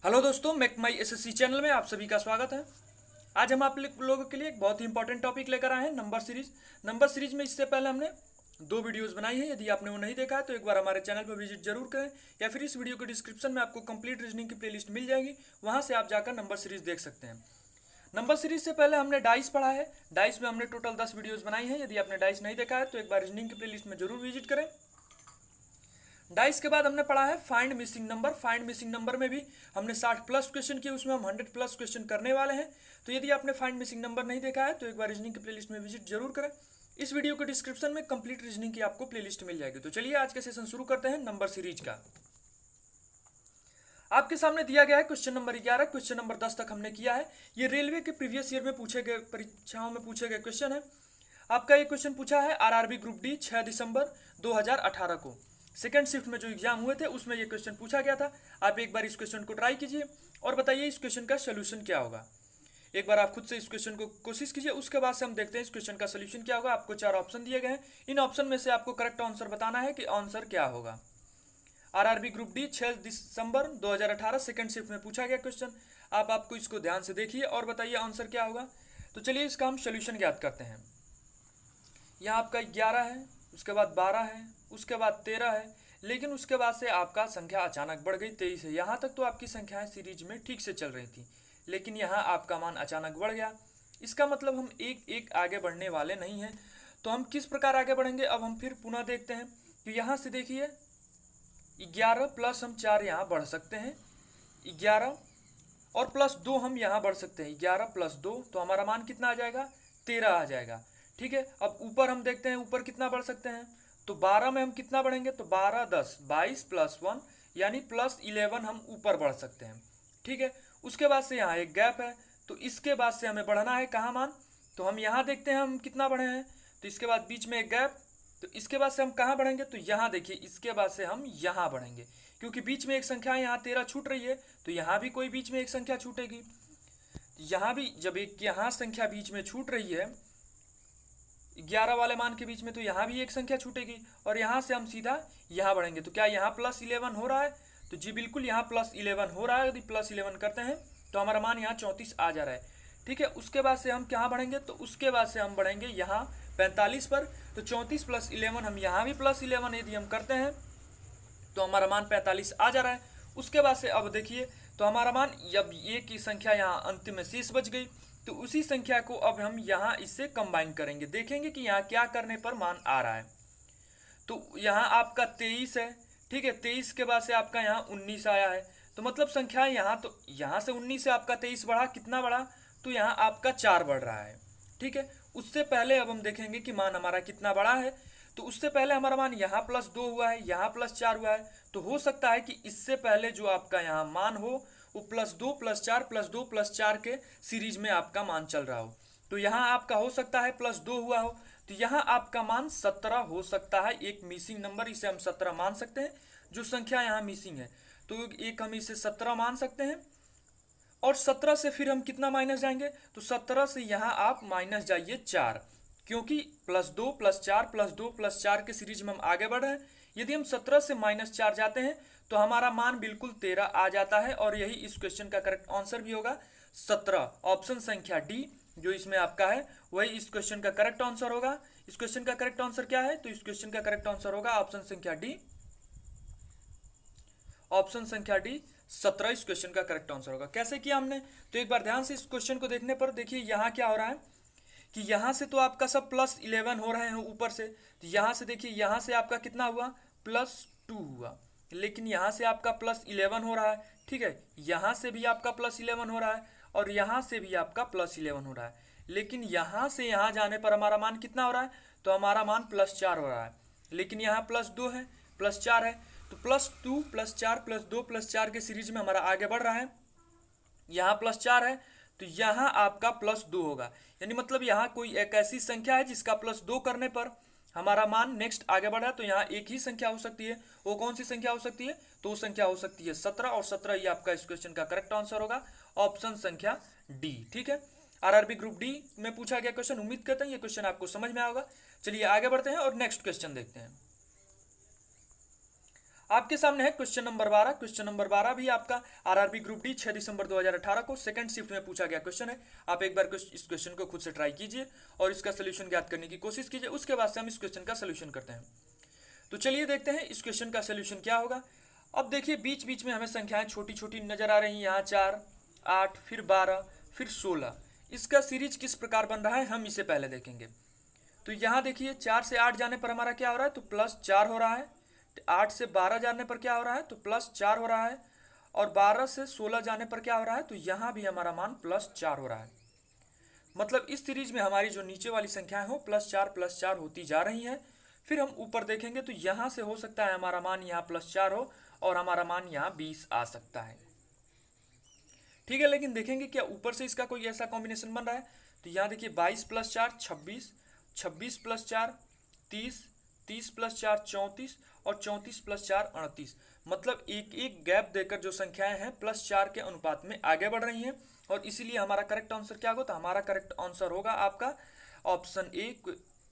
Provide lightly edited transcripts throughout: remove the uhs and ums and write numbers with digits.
Hello दोस्तों, make माई SSC channel में आप सभी का स्वागत है। आज हम आप लोगों के लिए एक बहुत ही इंपॉर्टेंट टॉपिक लेकर आए हैं, नंबर सीरीज। नंबर सीरीज में इससे पहले हमने दो वीडियोस बनाई है। यदि आपने वो नहीं देखा है तो एक बार हमारे चैनल पर विजिट जरूर करें, या फिर इस वीडियो के डिस्क्रिप्शन में आपको कंप्लीट रीजनिंग की प्लेलिस्ट मिल जाएगी, वहां से आप जाकर नंबर सीरीज देख सकते हैं। नंबर सीरीज से पहले हमने डाइस पढ़ा है। डाइस में हमने टोटल 10 वीडियोस बनाई हैं। यदि आपने डाइस नहीं देखा है तो एक बार रीजनिंग की प्लेलिस्ट में जरूर विजिट करें। डाइस के बाद हमने पढ़ा है find missing number. Find missing number में भी हमने 60 प्लस क्वेश्चन किए, उसमें हम 100 प्लस क्वेश्चन करने वाले हैं। तो यदि आपने फाइंड मिसिंग नंबर नहीं देखा है तो एक बार रीजनिंग की प्लेलिस्ट में विजिट जरूर करें। इस वीडियो के डिस्क्रिप्शन में कंप्लीट रीजनिंग की आपको प्लेलिस्ट मिल जाएगी। तो चलिए आज का सेशन शुरू करते हैं नंबर सीरीज का। आपके सामने दिया गया है क्वेश्चन नंबर 11। क्वेश्चन नंबर 10 तक हमने किया है। ये रेलवे के प्रीवियस ईयर में पूछे गए, परीक्षाओं में पूछे गए क्वेश्चन है। आपका ये क्वेश्चन पूछा है आरआरबी ग्रुप डी 6 दिसंबर 2018 को। सेकेंड शिफ्ट में जो एग्जाम हुए थे उसमें ये क्वेश्चन पूछा गया था। आप एक बार इस क्वेश्चन को ट्राई कीजिए और बताइए इस क्वेश्चन का सोल्यूशन क्या होगा। एक बार आप खुद से इस क्वेश्चन को कोशिश कीजिए, उसके बाद से हम देखते हैं इस क्वेश्चन का सोल्यूशन क्या होगा। आपको 4 ऑप्शन दिए गए हैं। इन ऑप्शन में से आपको करेक्ट आंसर बताना है कि आंसर क्या होगा। आरआरबी ग्रुप डी 6 दिसंबर 2018 सेकंड शिफ्ट में पूछा गया क्वेश्चन। आपको इसको ध्यान से देखिए और बताइए आंसर क्या होगा। तो चलिए इसका हम सोल्यूशन ज्ञात करते हैं। यहाँ आपका 11 है, उसके बाद 12 है, उसके बाद 13 है, लेकिन उसके बाद से आपका संख्या अचानक बढ़ गई 23 है। यहाँ तक तो आपकी संख्याएं सीरीज में ठीक से चल रही थी, लेकिन यहाँ आपका मान अचानक बढ़ गया। इसका मतलब हम एक एक आगे बढ़ने वाले नहीं हैं। तो हम किस प्रकार आगे बढ़ेंगे, अब हम फिर पुनः देखते हैं कि यहाँ से देखिए 11 प्लस हम 4 यहाँ बढ़ सकते हैं, 11 और प्लस 2 हम यहाँ बढ़ सकते हैं, 11 प्लस 2, तो हमारा मान कितना आ जाएगा, 13 आ जाएगा। ठीक है, अब ऊपर हम देखते हैं ऊपर कितना बढ़ सकते हैं। तो 12 में हम कितना बढ़ेंगे, तो 12 10 22 प्लस 1 यानी प्लस 11 हम ऊपर बढ़ सकते हैं। ठीक है, उसके बाद से यहाँ एक गैप है, तो इसके बाद से हमें बढ़ना है कहाँ मान, तो हम यहाँ देखते हैं हम कितना बढ़े हैं। तो इसके बाद बीच में एक गैप, तो इसके बाद से हम कहाँ बढ़ेंगे, तो यहाँ देखिए इसके बाद से हम यहाँ बढ़ेंगे, क्योंकि बीच में एक संख्या यहाँ 13 छूट रही है, तो यहाँ भी कोई बीच में एक संख्या छूटेगी। यहाँ भी जब एक यहाँ संख्या बीच में छूट रही है 11 वाले मान के बीच में, तो यहाँ भी एक संख्या छूटेगी और यहाँ से हम सीधा यहाँ बढ़ेंगे। तो क्या यहाँ प्लस 11 हो रहा है, तो जी बिल्कुल यहाँ प्लस 11 हो रहा है। यदि प्लस 11 करते हैं तो हमारा मान यहाँ 34 आ जा रहा है। ठीक है, उसके बाद से हम कहाँ बढ़ेंगे, तो उसके बाद से हम बढ़ेंगे यहाँ 45 पर। तो 34 प्लस 11, हम यहाँ भी प्लस 11 यदि हम करते हैं तो हमारा मान 45 आ जा रहा है। उसके बाद से अब देखिए, तो हमारा मान, जब ये की संख्या यहाँ अंतिम में शेष बच गई, तो उसी संख्या को अब हम यहाँ इससे कंबाइन करेंगे, देखेंगे कि यहाँ क्या करने पर मान आ रहा है। तो यहाँ आपका 23 है। ठीक है, 23 के बाद से आपका यहाँ 19 आया है, तो मतलब संख्या यहाँ, तो यहाँ से 19 से आपका 23 बढ़ा, कितना बढ़ा, तो यहाँ आपका 4 बढ़ रहा है। ठीक है, उससे पहले अब हम देखेंगे कि मान हमारा कितना बड़ा है। तो उससे पहले हमारा मान यहाँ प्लस 2 हुआ है, यहाँ प्लस 4 हुआ है, तो हो सकता है कि इससे पहले जो आपका यहाँ मान हो वो प्लस 2 प्लस 4 प्लस 2 प्लस 4 के सीरीज में आपका मान चल रहा हो। तो यहाँ आपका हो सकता है प्लस 2 हुआ हो, तो यहाँ आपका मान 17 हो सकता है। एक मिसिंग नंबर, इसे हम 17 मान सकते हैं, जो संख्या यहाँ मिसिंग है। तो एक हम इसे 17 मान सकते हैं। और 17 से फिर हम कितना माइनस जाएंगे, तो 17 से यहाँ आप माइनस जाइए 4, क्योंकि प्लस 2 प्लस 4 प्लस 2 प्लस 4 के सीरीज में हम आगे बढ़ रहे हैं। यदि हम 17 से माइनस 4 जाते हैं तो हमारा मान बिल्कुल 13 आ जाता है, और यही इस क्वेश्चन का करेक्ट आंसर भी होगा 17। ऑप्शन संख्या डी जो इसमें आपका है वही इस क्वेश्चन का करेक्ट आंसर होगा। इस क्वेश्चन का करेक्ट आंसर क्या है, तो इस क्वेश्चन का करेक्ट आंसर होगा ऑप्शन संख्या डी। ऑप्शन संख्या डी 17 इस क्वेश्चन का करेक्ट आंसर होगा। कैसे किया हमने, तो एक बार ध्यान से इस क्वेश्चन को देखने पर देखिए यहाँ क्या हो रहा है कि यहाँ से तो आपका सब प्लस 11 हो रहे हैं ऊपर से, तो यहाँ से देखिए यहाँ से आपका कितना हुआ, प्लस 2 हुआ, लेकिन यहाँ से आपका प्लस 11 हो रहा है। ठीक है, यहाँ से भी आपका प्लस 11 हो रहा है और यहाँ से भी आपका प्लस 11 हो रहा है, लेकिन यहाँ से यहाँ जाने पर हमारा मान कितना हो रहा है, तो हमारा मान प्लस 4 हो रहा है, लेकिन यहाँ प्लस 2 है, प्लस 4 है, तो प्लस 2 प्लस 4 प्लस 2 प्लस 4 के सीरीज में हमारा आगे बढ़ रहा है। यहाँ प्लस 4 है, तो यहाँ आपका प्लस 2 होगा, यानी मतलब यहाँ कोई एक ऐसी संख्या है जिसका प्लस 2 करने पर हमारा मान नेक्स्ट आगे बढ़ा। तो यहाँ एक ही संख्या हो सकती है, वो कौन सी संख्या हो सकती है, तो वो संख्या हो सकती है 17, और 17 ही आपका इस क्वेश्चन का करेक्ट आंसर होगा, ऑप्शन संख्या डी। ठीक है, आरआरबी ग्रुप डी में पूछा गया क्वेश्चन, उम्मीद करते हैं ये क्वेश्चन आपको समझ में आएगा। चलिए आगे बढ़ते हैं और नेक्स्ट क्वेश्चन देखते हैं। आपके सामने है क्वेश्चन नंबर 12। क्वेश्चन नंबर 12 भी आपका आरआरबी ग्रुप डी 6 दिसंबर 2018 को सेकंड शिफ्ट में पूछा गया क्वेश्चन है। आप एक बार इस क्वेश्चन को खुद से ट्राई कीजिए और इसका सोल्यूशन ज्ञात करने की कोशिश कीजिए, उसके बाद से हम इस क्वेश्चन का सोल्यूशन करते हैं। तो चलिए देखते हैं इस क्वेश्चन का सोल्यूशन क्या होगा। अब देखिए बीच बीच में हमें संख्याएं छोटी छोटी नजर आ रही हैं, यहाँ 4, 8, फिर 12, फिर 16। इसका सीरीज किस प्रकार बन रहा है हम इसे पहले देखेंगे। तो यहाँ देखिए 4 से 8 जाने पर हमारा क्या हो रहा है, तो +4 हो रहा है। 8 से 12 जाने पर क्या हो रहा है, तो +4 हो रहा है। और 12 से 16 जाने पर क्या हो रहा है, तो यहाँ भी हमारा मान +4 हो रहा है। मतलब इस सीरीज में हमारी जो नीचे वाली संख्याएं हो +4 होती जा रही हैं। फिर हम ऊपर देखेंगे तो यहाँ से हो सकता है हमारा मान यहाँ +4 हो और हमारा मान यहाँ 20 आ सकता है। ठीक है, लेकिन देखेंगे क्या ऊपर से इसका कोई ऐसा कॉम्बिनेशन बन रहा है। तो यहाँ देखिए 22 + 4 26, 26 + 4 30, 30 + 4 34 और 34 + 4 38। मतलब एक एक गैप देकर जो संख्याएं हैं +4 के अनुपात में आगे बढ़ रही हैं और इसीलिए हमारा करेक्ट आंसर क्या होगा, तो हमारा करेक्ट आंसर होगा आपका ऑप्शन ए।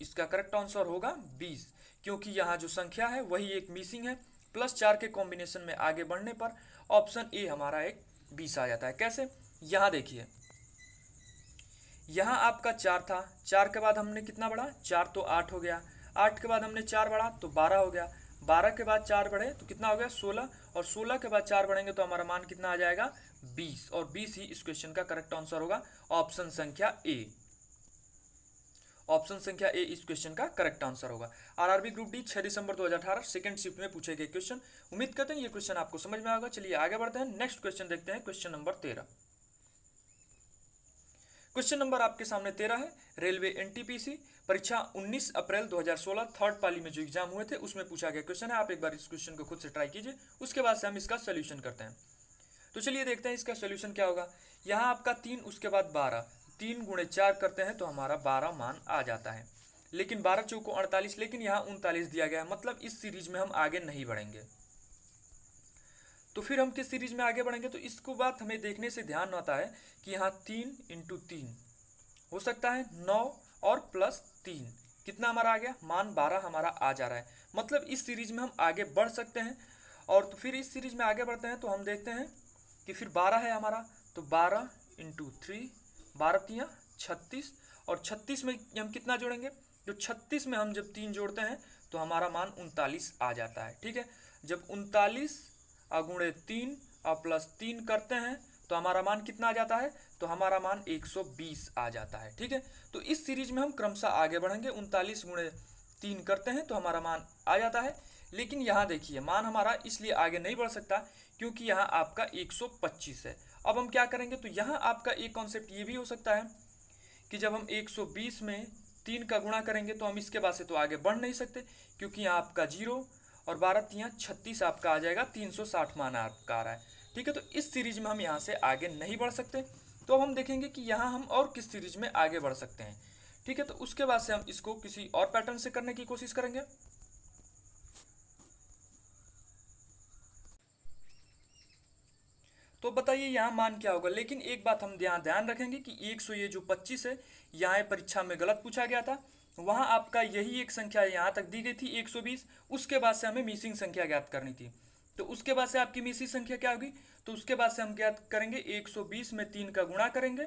इसका करेक्ट आंसर होगा 20, क्योंकि यहाँ जो संख्या है वही एक मिसिंग है। +4 के कॉम्बिनेशन में आगे बढ़ने पर ऑप्शन ए हमारा एक 20 आ जाता है। कैसे, यहाँ देखिए यहाँ आपका 4 था, 4 के बाद हमने कितना बढ़ा, 4 तो 8 हो गया। 8 के बाद हमने 4 बढ़ा तो 12 हो गया। 12 के बाद 4 बढ़े तो कितना हो गया, 16। और 16 के बाद 4 बढ़ेंगे तो हमारा मान कितना आ जाएगा, 20। और 20 ही इस क्वेश्चन का करेक्ट आंसर होगा, ऑप्शन संख्या ए। ऑप्शन संख्या ए इस क्वेश्चन का करेक्ट आंसर होगा। आरआरबी ग्रुप डी 6 दिसंबर 2018 सेकंड शिफ्ट में पूछे गए क्वेश्चन। उम्मीद करते हैं ये क्वेश्चन आपको समझ में आएगा। चलिए आगे बढ़ते हैं, नेक्स्ट क्वेश्चन देखते हैं, क्वेश्चन नंबर 13। क्वेश्चन नंबर आपके सामने 13 है। रेलवे एनटीपीसी परीक्षा 19 अप्रैल 2016 थर्ड पाली में जो एग्जाम हुए थे उसमें पूछा गया क्वेश्चन है। आप एक बार इस क्वेश्चन को खुद से ट्राई कीजिए, उसके बाद से हम इसका सोल्यूशन करते हैं। तो चलिए देखते हैं इसका सोल्यूशन क्या होगा। यहाँ आपका 3 उसके बाद 12, 3 × 4 करते हैं तो हमारा 12 मान आ जाता है। लेकिन 12 चौको 48, लेकिन यहाँ 39 दिया गया है, मतलब इस सीरीज में हम आगे नहीं बढ़ेंगे। तो फिर हम किस सीरीज में आगे बढ़ेंगे, तो इसको बात हमें देखने से ध्यान आता है कि यहाँ 3 × 3 हो सकता है 9 और +3 कितना हमारा आ गया, मान 12 हमारा आ जा रहा है। मतलब इस सीरीज में हम आगे बढ़ सकते हैं। और तो फिर इस सीरीज में आगे बढ़ते हैं तो हम देखते हैं कि फिर 12 है हमारा, तो 12 × 3, 12 × 3 36। और 36 में हम कितना जोड़ेंगे, जो 36 में हम जब 3 जोड़ते हैं तो हमारा मान 39 आ जाता है। ठीक है, जब 39 × 3 और +3 करते हैं तो हमारा मान कितना आ जाता है, तो हमारा मान 120 आ जाता है। ठीक है, तो इस सीरीज में हम क्रमशः आगे बढ़ेंगे। 39 × 3 करते हैं तो हमारा मान आ जाता है। लेकिन यहाँ देखिए मान हमारा इसलिए आगे नहीं बढ़ सकता क्योंकि यहाँ आपका 125 है। अब हम क्या करेंगे, तो यहाँ आपका एक कॉन्सेप्ट ये भी हो सकता है कि जब हम 120 में 3 का गुणा करेंगे तो हम इसके बाद से तो आगे बढ़ नहीं सकते, क्योंकि यहाँ आपका 0 और 12 × 3 36 आपका आ जाएगा, 360 मान आपका आ रहा है। ठीक है, तो इस सीरीज में हम यहाँ से आगे नहीं बढ़ सकते। तो अब हम देखेंगे कि यहाँ हम और किस सीरीज में आगे बढ़ सकते हैं। ठीक है, तो उसके बाद से हम इसको किसी और पैटर्न से करने की कोशिश करेंगे। तो बताइए यहाँ मान क्या होगा। लेकिन एक बात हम यहाँ ध्यान रखेंगे कि 100 ये जो 25 है, यहाँ परीक्षा में गलत पूछा गया था। वहाँ आपका यही एक संख्या यहाँ तक दी गई थी 120, उसके बाद से हमें मिसिंग संख्या ज्ञात करनी थी। तो उसके बाद से आपकी मिसिंग संख्या क्या होगी, तो उसके बाद से हम ज्ञात करेंगे 120 में 3 का गुणा करेंगे।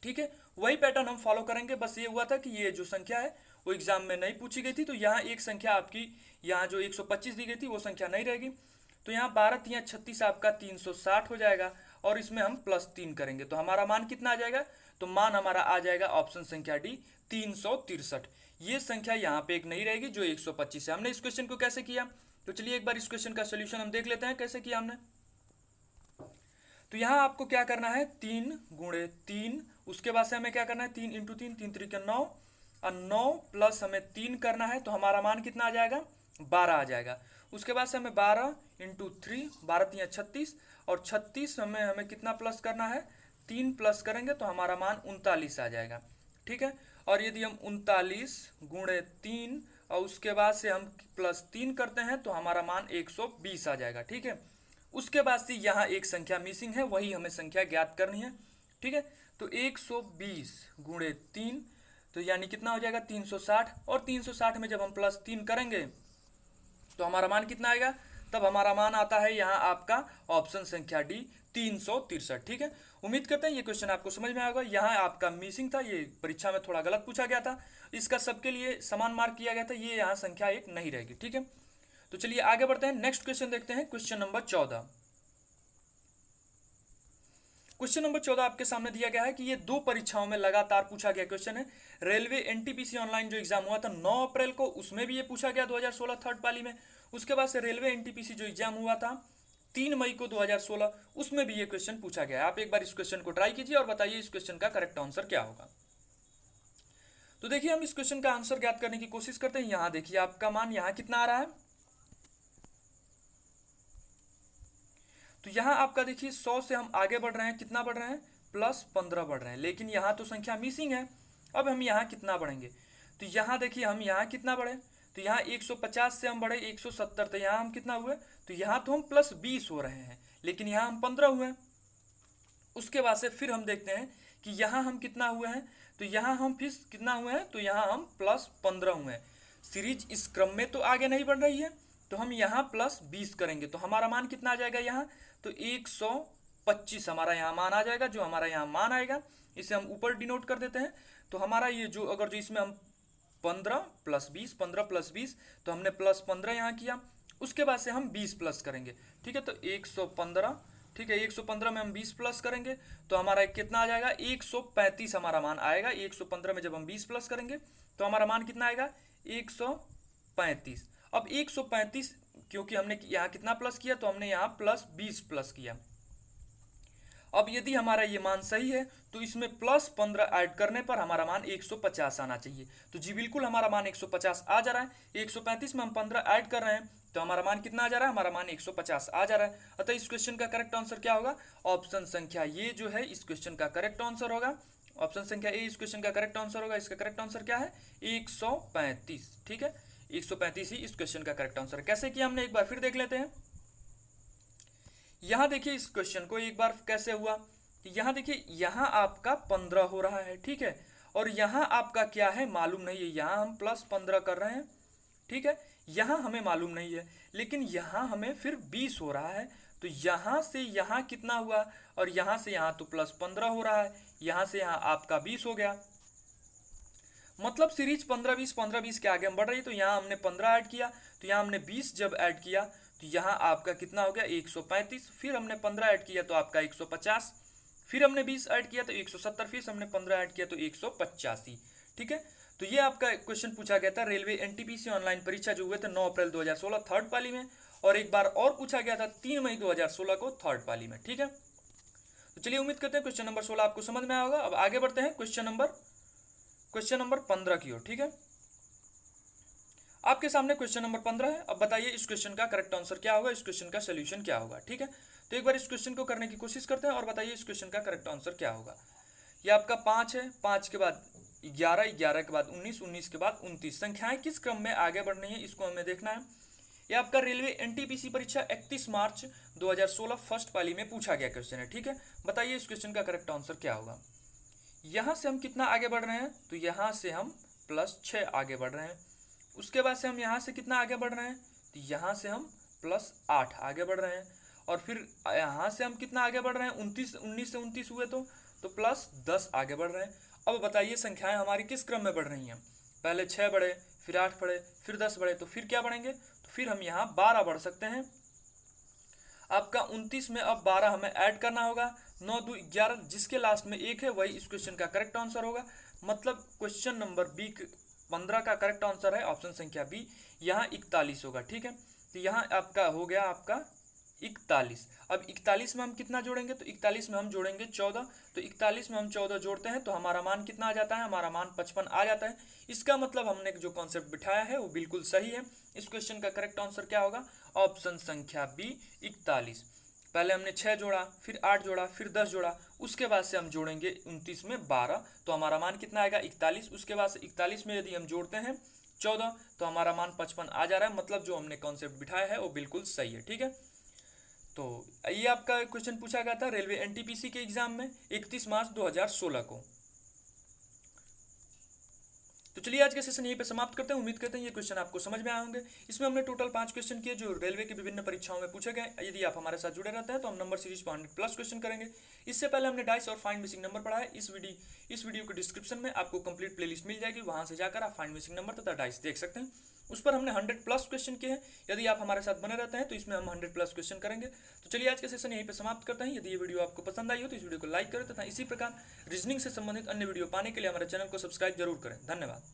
ठीक है, वही पैटर्न हम फॉलो करेंगे। बस ये हुआ था कि ये जो संख्या है वो एग्जाम में नहीं पूछी गई थी, तो यहाँ एक संख्या आपकी यहाँ जो 125 दी गई थी वो संख्या नहीं रहेगी। तो यहाँ 12 × 3 36 आपका 360 हो जाएगा और इसमें हम +3 करेंगे तो हमारा मान कितना आ जाएगा, तो मान हमारा आ जाएगा ऑप्शन संख्या डी 363। ये संख्या यहाँ पे एक नहीं रहेगी जो 125 है। हमने इस क्वेश्चन को कैसे किया, तो चलिए एक बार इस क्वेश्चन का सोल्यूशन हम देख लेते हैं कैसे किया हमने। तो यहाँ आपको क्या करना है, 3 × 3, उसके बाद से हमें क्या करना है 3 × 3, 3 × 3 = 9 और 9 प्लस हमें 3 करना है तो हमारा मान कितना आ जाएगा, 12 आ जाएगा। उसके बाद से हमें 12 × 3, 12 × 3 = 36 और 36 में हमें कितना प्लस करना है, 3 प्लस करेंगे तो हमारा मान 39 आ जाएगा। ठीक है, और यदि हम 39 × 3 और उसके बाद से हम +3 करते हैं तो हमारा मान 120 आ जाएगा। ठीक है, उसके बाद से यहाँ एक संख्या मिसिंग है, वही हमें संख्या ज्ञात करनी है। ठीक है, तो 120 × 3 तो यानी कितना हो जाएगा 360, और 360 में जब हम +3 करेंगे तो हमारा मान कितना आएगा, तब हमारा मान आता है यहाँ आपका ऑप्शन संख्या डी 363। ठीक है, उम्मीद करते हैं ये क्वेश्चन आपको समझ में आएगा। यहाँ आपका मिसिंग था, ये परीक्षा में थोड़ा गलत पूछा गया था, इसका सबके लिए समान मार्क किया गया था, ये यहाँ संख्या एक नहीं रहेगी। ठीक है, तो चलिए आगे बढ़ते हैं, नेक्स्ट क्वेश्चन देखते हैं, क्वेश्चन नंबर 14। क्वेश्चन नंबर 14 आपके सामने दिया गया है कि ये दो परीक्षाओं में लगातार पूछा गया क्वेश्चन है। रेलवे एनटीपीसी ऑनलाइन जो एग्जाम हुआ था 9 अप्रैल को, उसमें भी ये पूछा गया 2016 थर्ड पाली में। उसके बाद से रेलवे एनटीपीसी जो एग्जाम हुआ था 3 मई को 2016, उसमें भी ये क्वेश्चन पूछा गया है। आप एक बार इस क्वेश्चन को ट्राई कीजिए और बताइए इस क्वेश्चन का करेक्ट आंसर क्या होगा। तो देखिए हम इस क्वेश्चन का आंसर ज्ञात करने की कोशिश करते हैं। यहाँ देखिए आपका मान यहाँ कितना आ रहा है, तो यहाँ आपका देखिए 100 से हम आगे बढ़ रहे हैं, कितना बढ़ रहे हैं, +15 बढ़ रहे हैं, लेकिन यहाँ तो संख्या मिसिंग है। अब हम यहाँ कितना बढ़ेंगे, तो यहाँ देखिए हम यहाँ कितना बढ़े, तो यहाँ 150 से हम बढ़े 170, तो यहाँ हम कितना हुए, तो यहाँ तो हम +20 हो रहे हैं, लेकिन यहाँ हम 15 हुए। उसके बाद से फिर हम देखते हैं कि यहाँ हम कितना हुए हैं, तो यहाँ हम फिर कितना हुए हैं, तो यहाँ हम +15 हुए हैं। सीरीज इस क्रम में तो आगे नहीं बढ़ रही है, तो हम यहाँ +20 करेंगे, तो हमारा मान कितना आ जाएगा यहाँ, तो 125 हमारा यहाँ मान आ जाएगा। जो हमारा यहाँ मान आएगा इसे हम ऊपर डिनोट कर देते हैं। तो हमारा ये जो अगर जो इसमें हम 15 + 20, 15 + 20, तो हमने +15 यहाँ किया, उसके बाद से हम 20 प्लस करेंगे। ठीक है, तो 115, ठीक है, 115 में हम 20 प्लस करेंगे तो हमारा कितना आ जाएगा, 135 हमारा मान आएगा। 115 में जब हम 20 प्लस करेंगे तो हमारा मान कितना आएगा, 135। अब 135 क्योंकि हमने यहाँ कितना प्लस किया, तो हमने यहाँ +20 प्लस किया। अब यदि हमारा ये मान सही है तो इसमें +15 ऐड करने पर हमारा मान 150 आना चाहिए। तो जी बिल्कुल हमारा मान 150 आ जा रहा है। 135 में हम 15 ऐड कर रहे हैं तो हमारा मान कितना आ जा रहा है, हमारा मान 150 आ जा रहा है। अतः इस क्वेश्चन का करेक्ट आंसर क्या होगा, ऑप्शन संख्या ये जो है इस क्वेश्चन का करेक्ट आंसर होगा। ऑप्शन संख्या ए इस क्वेश्चन का करेक्ट आंसर होगा। इसका करेक्ट आंसर क्या है, 135। ठीक है, 135 ही इस क्वेश्चन का करेक्ट आंसर है। कैसे किया हमने एक बार फिर देख लेते हैं। यहाँ देखिए इस क्वेश्चन को एक बार कैसे हुआ, यहाँ देखिए यहाँ आपका 15 हो रहा है, ठीक है, और यहाँ आपका क्या है मालूम नहीं है, यहाँ हम +15 कर रहे हैं, ठीक है, यहाँ हमें मालूम नहीं है, लेकिन यहाँ हमें फिर 20 हो रहा है। तो यहाँ से यहाँ कितना हुआ, और यहाँ से यहाँ तो +15 हो रहा है, यहाँ से यहाँ आपका 20 हो गया। मतलब सीरीज 15-20 15-20 के आगे हम बढ़ रही है। तो यहाँ हमने 15 ऐड किया, तो यहाँ हमने 20 जब ऐड किया तो यहाँ आपका कितना हो गया, 135। फिर हमने 15 ऐड किया तो आपका 150, फिर हमने 20 ऐड किया तो 170, फिर हमने 15 ऐड किया तो 185। ठीक है, तो ये आपका क्वेश्चन पूछा गया था रेलवे एनटीपीसी ऑनलाइन परीक्षा जो हुए थे 9 अप्रैल 2016 थर्ड पाली में, और एक बार और पूछा गया था 3 मई 2016 को थर्ड पाली में। ठीक है, तो चलिए उम्मीद करते हैं क्वेश्चन नंबर 16 आपको समझ में आएगा। अब आगे बढ़ते हैं क्वेश्चन नंबर 15 की ओर। ठीक है, आपके सामने क्वेश्चन नंबर 15 है। अब बताइए इस क्वेश्चन का करेक्ट आंसर क्या होगा, इस क्वेश्चन का सोल्यूशन क्या होगा। ठीक है, तो एक बार इस क्वेश्चन को करने की कोशिश करते हैं और बताइए इस क्वेश्चन का करेक्ट आंसर क्या होगा। ये आपका 5 है, 5 के बाद 11, 11 के बाद 19, 19 के बाद 29। संख्याएं किस क्रम में आगे बढ़ रही है इसको हमें देखना है। ये आपका रेलवे एनटीपीसी परीक्षा 31 मार्च 2016 फर्स्ट पाली में पूछा गया क्वेश्चन है। ठीक है, बताइए इस क्वेश्चन का करेक्ट आंसर क्या होगा। यहाँ से हम कितना आगे बढ़ रहे हैं, तो यहाँ से हम +6 आगे बढ़ रहे हैं। उसके बाद से हम यहाँ से कितना आगे बढ़ रहे हैं, तो यहाँ से हम +8 आगे बढ़ रहे हैं। और फिर यहाँ से हम कितना आगे बढ़ रहे हैं, 19 से 29 हुए तो +10 आगे बढ़ रहे हैं। अब बताइए संख्याएं हमारी किस क्रम में बढ़ रही हैं। पहले 6 बढ़े, फिर 8 बढ़े, फिर 10 बढ़े, तो फिर क्या बढ़ेंगे, तो फिर हम यहाँ 12 बढ़ सकते हैं। आपका 29 में अब 12 हमें ऐड करना होगा, 9 2 11, जिसके लास्ट में 1 है वही इस क्वेश्चन का करेक्ट आंसर होगा। मतलब क्वेश्चन नंबर बी 15 का करेक्ट आंसर है ऑप्शन संख्या बी, यहाँ 41 होगा। ठीक है, तो यहाँ आपका हो गया आपका 41। अब 41 में हम कितना जोड़ेंगे, तो 41 में हम जोड़ेंगे 14। तो 41 में हम 14 जोड़ते हैं तो हमारा मान कितना आ जाता है, हमारा मान 55 आ जाता है। इसका मतलब हमने जो कॉन्सेप्ट बिठाया है वो बिल्कुल सही है। इस क्वेश्चन का करेक्ट आंसर क्या होगा, ऑप्शन संख्या बी 41। पहले हमने 6 जोड़ा, फिर 8 जोड़ा, फिर 10 जोड़ा, उसके बाद से हम जोड़ेंगे 29 में 12, तो हमारा मान कितना आएगा 41। उसके बाद से 41 में यदि हम जोड़ते हैं 14 तो हमारा मान 55 आ जा रहा है। मतलब जो हमने कॉन्सेप्ट बिठाया है वो बिल्कुल सही है। ठीक है, तो ये आपका क्वेश्चन पूछा गया था रेलवे एनटीपीसी के एग्जाम में 31 मार्च 2016 को। तो चलिए आज के सेशन यहीं पे समाप्त करते हैं। उम्मीद करते हैं ये क्वेश्चन आपको समझ में आए होंगे। इसमें हमने टोटल 5 क्वेश्चन किए जो रेलवे की विभिन्न परीक्षाओं में पूछे गए। यदि आप हमारे साथ जुड़े रहते हैं तो हम नंबर सीरीज पर 100+ क्वेश्चन करेंगे। इससे पहले हमने डाइस और फाइंड मिसिंग नंबर पढ़ा है। इस वीडियो के डिस्क्रिप्शन में आपको कंप्लीट प्लेलिस्ट मिल जाएगी, वहां से जाकर आप फाइंड मिसिंग नंबर तथा डाइस देख सकते हैं। उस पर हमने 100+ क्वेश्चन किए हैं। यदि आप हमारे साथ बने रहते हैं तो इसमें हम 100+ क्वेश्चन करेंगे। तो चलिए आज के सेशन यहीं पे समाप्त करते हैं। यदि ये वीडियो आपको पसंद आई हो तो इस वीडियो को लाइक करें तथा इसी प्रकार रीजनिंग से संबंधित अन्य वीडियो पाने के लिए हमारे चैनल को सब्सक्राइब जरूर करें। धन्यवाद।